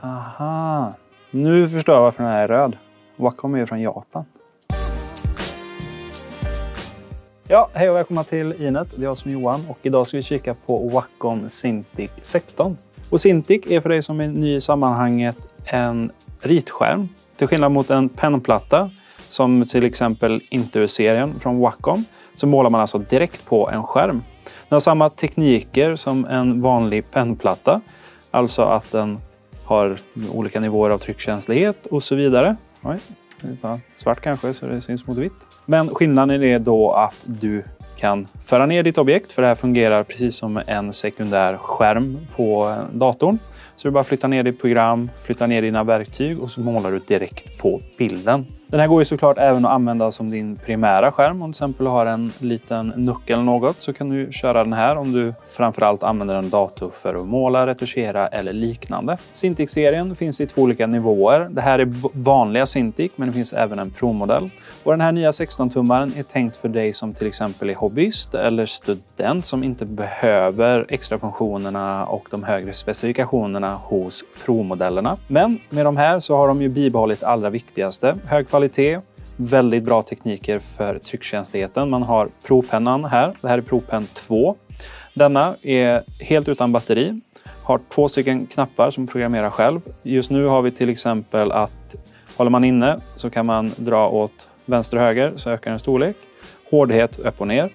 Aha, nu förstår jag varför den här är röd. Wacom är ju från Japan. Ja, hej och välkomna till Inet. Det är jag som är Johan och idag ska vi kika på Wacom Cintiq 16. Och Cintiq är för dig som är ny i sammanhanget en ritskärm. Till skillnad mot en pennplatta som till exempel Intuos-serien från Wacom så målar man alltså direkt på en skärm. Den har samma tekniker som en vanlig pennplatta. Alltså att den har olika nivåer av tryckkänslighet och så vidare. Oj, lite svart kanske så det syns mot vitt. Men skillnaden är då att du kan föra ner ditt objekt, för det här fungerar precis som en sekundär skärm på datorn. Så du bara flyttar ner ditt program, flyttar ner dina verktyg och så målar du direkt på bilden. Den här går ju såklart även att använda som din primära skärm. Om du till exempel har en liten nuck eller något så kan du köra den här om du framförallt använder en dator för att måla, retuschera eller liknande. Cintiq-serien finns i 2 olika nivåer. Det här är vanliga Cintiq men det finns även en Pro-modell. Och den här nya 16-tummaren är tänkt för dig som till exempel är hobbyist eller student som inte behöver extra funktionerna och de högre specifikationerna hos Pro-modellerna. Men med de här så har de ju bibehållit det allra viktigaste. Hög kvalitet, väldigt bra tekniker för tryckkänsligheten. Man har Pro-pennan här. Det här är Pro-pen 2. Denna är helt utan batteri. Har 2 stycken knappar som programmerar själv. Just nu har vi till exempel att håller man inne så kan man dra åt vänster och höger så ökar den storlek. Hårdhet upp och ner.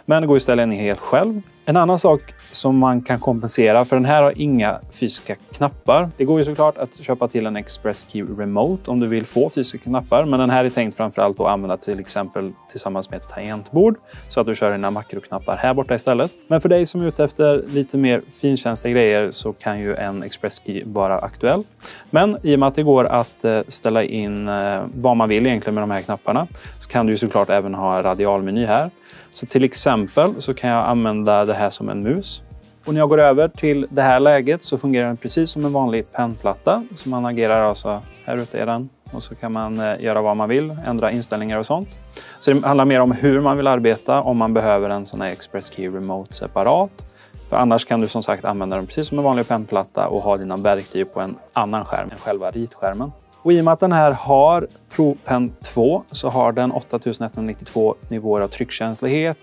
Men det går istället ner helt själv. En annan sak som man kan kompensera, för den här har inga fysiska knappar. Det går ju såklart att köpa till en Express Key Remote om du vill få fysiska knappar. Men den här är tänkt framförallt att använda till exempel tillsammans med ett tangentbord. Så att du kör dina makroknappar här borta istället. Men för dig som är ute efter lite mer finkänsliga grejer så kan ju en Express Key vara aktuell. Men i och med att det går att ställa in vad man vill egentligen med de här knapparna så kan du ju såklart även ha radialmeny här. Så till exempel så kan jag använda det här som en mus. Och när jag går över till det här läget så fungerar den precis som en vanlig pennplatta. Så man agerar alltså, här ute är den. Och så kan man göra vad man vill, ändra inställningar och sånt. Så det handlar mer om hur man vill arbeta om man behöver en sån här Express Key Remote separat. För annars kan du som sagt använda den precis som en vanlig pennplatta och ha dina verktyg på en annan skärm än själva ritskärmen. Och i och med att den här har Pro-pen 2 så har den 8192 nivåer av tryckkänslighet.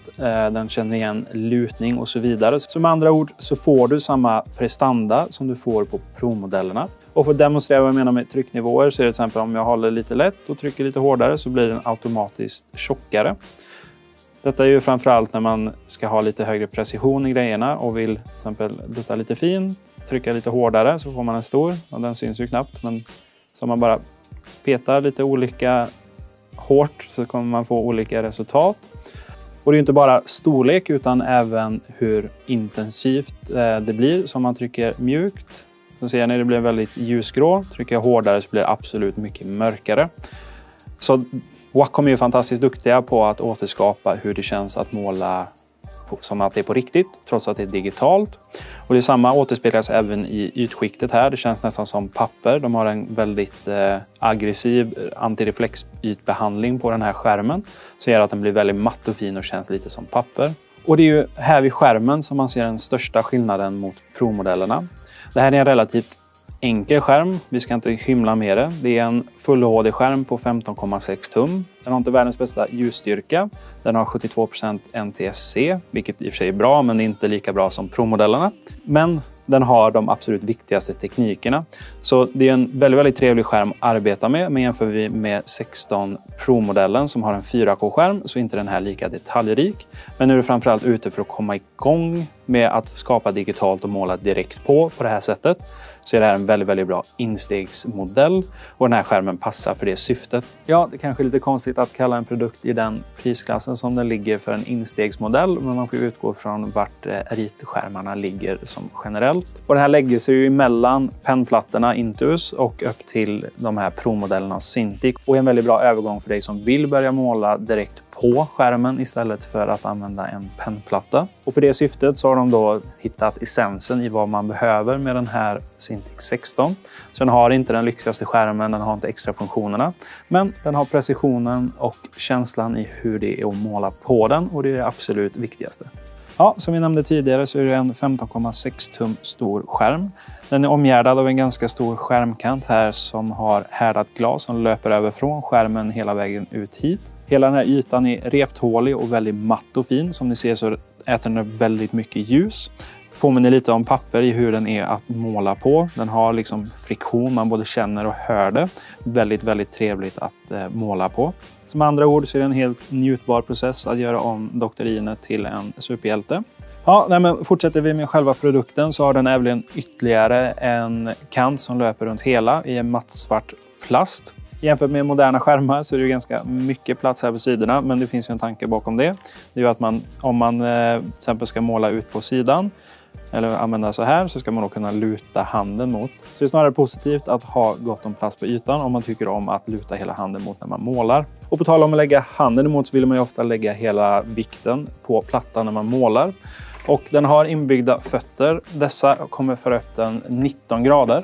Den känner igen lutning och så vidare. Så med andra ord så får du samma prestanda som du får på Pro-modellerna. Och för att demonstrera vad jag menar med trycknivåer så är det till exempel om jag håller lite lätt och trycker lite hårdare så blir den automatiskt tjockare. Detta är ju framförallt när man ska ha lite högre precision i grejerna och vill till exempel dutta lite fin, trycka lite hårdare så får man en stor. Och den syns ju knappt men så om man bara petar lite olika hårt så kommer man få olika resultat. Och det är inte bara storlek utan även hur intensivt det blir. Så om man trycker mjukt så ser ni det blir väldigt ljusgrå. Trycker jag hårdare så blir det absolut mycket mörkare. Så Wacom är ju fantastiskt duktiga på att återskapa hur det känns att måla som att det är på riktigt, trots att det är digitalt. Och det samma återspeglas även i ytskiktet här. Det känns nästan som papper. De har en väldigt aggressiv antireflexytbehandling på den här skärmen. Så gör att den blir väldigt matt och fin och känns lite som papper. Och det är ju här vid skärmen som man ser den största skillnaden mot Pro-modellerna. Det här är en relativt enkel skärm, vi ska inte hymla med det. Det är en Full HD-skärm på 15,6 tum. Den har inte världens bästa ljusstyrka. Den har 72% NTSC, vilket i och för sig är bra men inte lika bra som Pro-modellerna. Men den har de absolut viktigaste teknikerna. Så det är en väldigt, väldigt trevlig skärm att arbeta med. Men jämför vi med 16 Pro-modellen som har en 4K-skärm så är inte den här lika detaljrik. Men nu är det framförallt ute för att komma igång med att skapa digitalt och måla direkt på det här sättet. Så är det här en väldigt, väldigt bra instegsmodell. Och den här skärmen passar för det syftet. Ja, det kanske är lite konstigt att kalla en produkt i den prisklassen som den ligger för en instegsmodell. Men man får utgå från vart ritskärmarna ligger som generellt. Och den här lägger sig ju emellan pennplattorna Intuos och upp till de här Pro-modellerna Cintiq. Och en väldigt bra övergång för dig som vill börja måla direkt på skärmen istället för att använda en pennplatta. Och för det syftet så har de då hittat essensen i vad man behöver med den här Cintiq 16. Så den har inte den lyxigaste skärmen, den har inte extra funktionerna. Men den har precisionen och känslan i hur det är att måla på den och det är det absolut viktigaste. Ja, som vi nämnde tidigare så är det en 15,6 tum stor skärm. Den är omgärdad av en ganska stor skärmkant här som har härdat glas som löper över från skärmen hela vägen ut hit. Hela den här ytan är reptålig och väldigt matt och fin. Som ni ser så äter den väldigt mycket ljus. Påminner lite om papper i hur den är att måla på. Den har liksom friktion, man både känner och hör det. Väldigt, väldigt trevligt att måla på. Som andra ord så är det en helt njutbar process att göra om Dr. Inet till en superhjälte. Ja, men fortsätter vi med själva produkten så har den även ytterligare en kant som löper runt hela i en mattsvart plast. Jämfört med moderna skärmar så är det ganska mycket plats här på sidorna, men det finns ju en tanke bakom det. Det är ju att om man till exempel ska måla ut på sidan eller använda så här så ska man då kunna luta handen mot. Så det är snarare positivt att ha gott om plats på ytan om man tycker om att luta hela handen mot när man målar. Och på tal om att lägga handen emot så vill man ju ofta lägga hela vikten på plattan när man målar. Och den har inbyggda fötter. Dessa kommer föra upp den 19 grader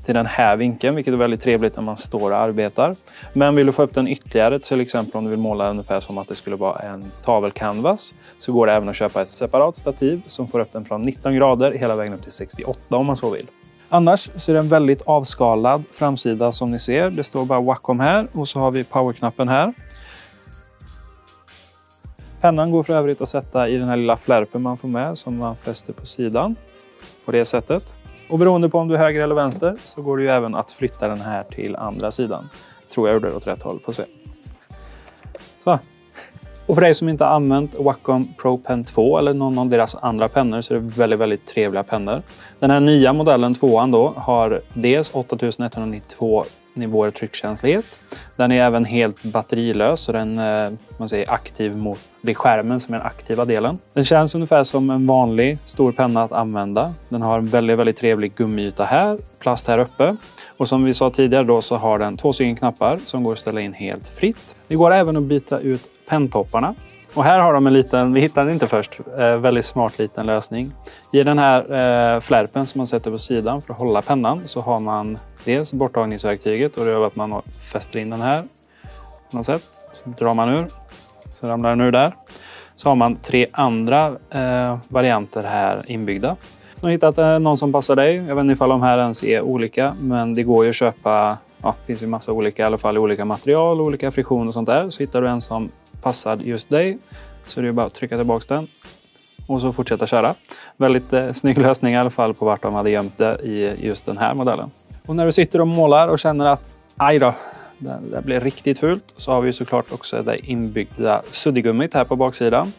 till den här vinkeln, vilket är väldigt trevligt när man står och arbetar. Men vill du få upp den ytterligare, till exempel om du vill måla ungefär som att det skulle vara en tavelcanvas, så går det även att köpa ett separat stativ som får upp den från 19 grader hela vägen upp till 68 om man så vill. Annars så är det en väldigt avskalad framsida som ni ser. Det står bara Wacom här och så har vi powerknappen här. Pennan går för övrigt att sätta i den här lilla flärpen man får med som man fäster på sidan på det sättet. Och beroende på om du är höger eller vänster så går det ju även att flytta den här till andra sidan. Tror jag gjorde det åt rätt håll, får se. Så. Och för dig som inte har använt Wacom Pro Pen 2 eller någon av deras andra pennor så är det väldigt, väldigt trevliga pennor. Den här nya modellen 2an då har dels 8192 nivåer tryckkänslighet. Den är även helt batterilös så den man säger, aktiv mot det skärmen som är den aktiva delen. Den känns ungefär som en vanlig stor penna att använda. Den har en väldigt, väldigt trevlig gummiyta här, plast här uppe. Och som vi sa tidigare då så har den 2 stycken knappar som går att ställa in helt fritt. Det går även att byta ut penntopparna. Och här har de en liten, vi hittade inte först, väldigt smart liten lösning. I den här flärpen som man sätter på sidan för att hålla pennan så har man dels borttagningsverktyget och det gör att man fäster in den här på något sätt. Så drar man ur, så ramlar den ur där. Så har man 3 andra varianter här inbyggda. Så jag har hittat någon som passar dig. Jag vet inte ifall de här ens är olika, men det går ju att köpa, ja, det finns ju massa olika, i alla fall olika material, olika friktion och sånt där. Så hittar du en som passar just dig så är det bara att trycka tillbaka den och så fortsätta köra. Väldigt snygg lösning i alla fall på vart de hade gömt det i just den här modellen. Och när du sitter och målar och känner att aj då, det blir riktigt fult så har vi såklart också det inbyggda suddgummit här på baksidan.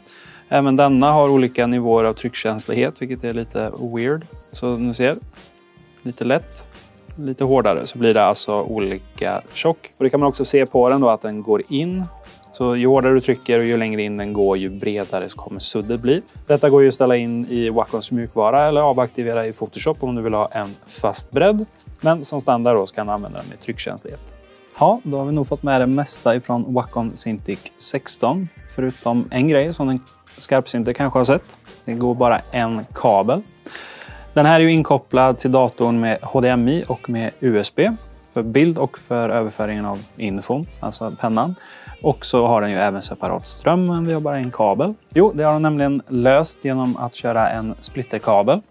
Även denna har olika nivåer av tryckkänslighet vilket är lite weird. Så ni ser, lite lätt. Lite hårdare så blir det alltså olika tjock. Och det kan man också se på den då att den går in. Så ju hårdare du trycker och ju längre in den går ju bredare så kommer suddet bli. Detta går ju att ställa in i Wacoms mjukvara eller avaktivera i Photoshop om du vill ha en fast bredd. Men som standard då så kan du använda den med tryckkänslighet. Ja, då har vi nog fått med det mesta ifrån Wacom Cintiq 16. Förutom en grej som den skarpsynte kanske har sett. Det går bara en kabel. Den här är ju inkopplad till datorn med HDMI och med USB för bild och för överföringen av infon, alltså pennan. Och så har den ju även separat ström, men vi har bara en kabel. Jo, det har den nämligen löst genom att köra en splitterkabel.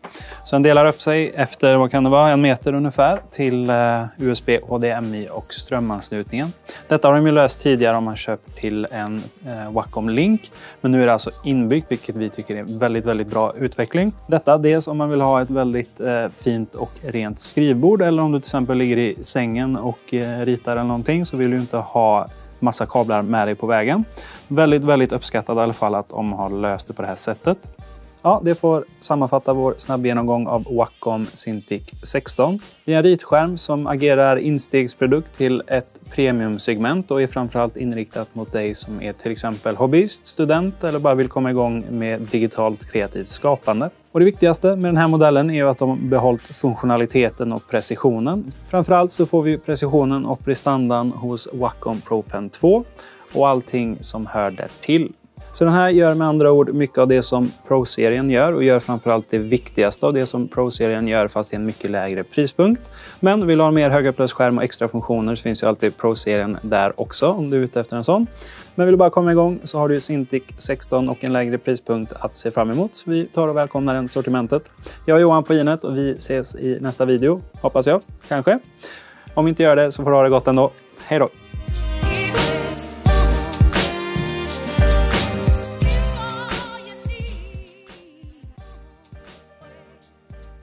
Så den delar upp sig efter, vad kan det vara, 1 meter ungefär till USB, HDMI och strömanslutningen. Detta har de ju löst tidigare om man köper till en Wacom Link. Men nu är det alltså inbyggt, vilket vi tycker är en väldigt, väldigt bra utveckling. Detta dels om man vill ha ett väldigt fint och rent skrivbord. Eller om du till exempel ligger i sängen och ritar eller någonting så vill du inte ha massa kablar med dig på vägen. Väldigt, väldigt uppskattat i alla fall att de har löst det på det här sättet. Ja, det får sammanfatta vår snabb genomgång av Wacom Cintiq 16. Det är en ritskärm som agerar instegsprodukt till ett premiumsegment och är framförallt inriktat mot dig som är till exempel hobbyist, student eller bara vill komma igång med digitalt kreativt skapande. Och det viktigaste med den här modellen är att de behållit funktionaliteten och precisionen. Framförallt så får vi precisionen och prestandan hos Wacom Pro Pen 2 och allting som hör där till. Så den här gör med andra ord mycket av det som Pro-serien gör och gör framförallt det viktigaste av det som Pro-serien gör fast i en mycket lägre prispunkt. Men vill du ha mer höga plus skärm och extra funktioner så finns ju alltid Pro-serien där också om du är ute efter en sån. Men vill du bara komma igång så har du Cintiq 16 och en lägre prispunkt att se fram emot. Så vi tar och välkomnar den sortimentet. Jag är Johan på Inet och vi ses i nästa video. Hoppas jag, kanske. Om vi inte gör det så får du ha det gott ändå. Hej då!